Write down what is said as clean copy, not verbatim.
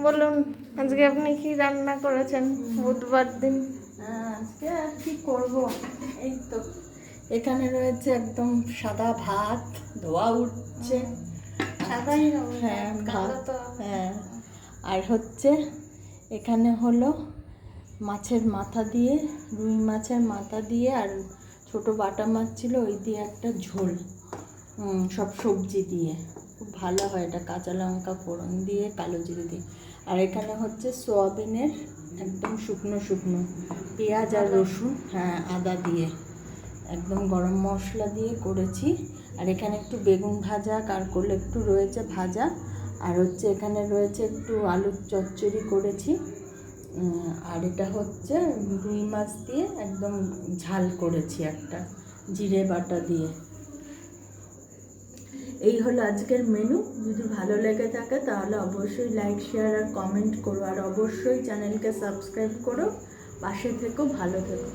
বলুন আজকে আপনি কি রান্না করেছেন বুধবার দিন? আজকে আর কি করব, এই তো এখানে রয়েছে একদম সাদা ভাত, ধোয়া উঠছে। সাদাই হবে, হ্যাঁ কালো ভাত, তো হ্যাঁ। আর হচ্ছে এখানে হলো মাছের মাথা দিয়ে, রুই মাছের মাথা দিয়ে আর ছোট বাটা মাছ ছিল ওই দিয়ে একটা ঝোল, সব সবজি দিয়ে খুব ভালো হয় এটা, কাঁচা লঙ্কা ফোড়ন দিয়ে কালো জিরে দিয়ে। আর এখানে হচ্ছে সোয়াবিনের একদম শুকনো শুকনো পেঁয়াজ আর রসুন, হ্যাঁ আদা দিয়ে একদম গরম মশলা দিয়ে করেছি। আর এখানে একটু বেগুন ভাজা, কারকোল একটু রয়েছে ভাজা। আর হচ্ছে এখানে রয়েছে একটু আলুর চচ্চড়ি করেছি। আর এটা হচ্ছে রুই মাছ দিয়ে একদম ঝাল করেছি একটা জিরে বাটা দিয়ে। এই হলো আজকের মেনু। যদি ভালো লেগে থাকে তাহলে অবশ্যই লাইক, শেয়ার আর কমেন্ট করো। আর অবশ্যই চ্যানেলকে সাবস্ক্রাইব করো। পাশে থেকো, ভালো থেকো।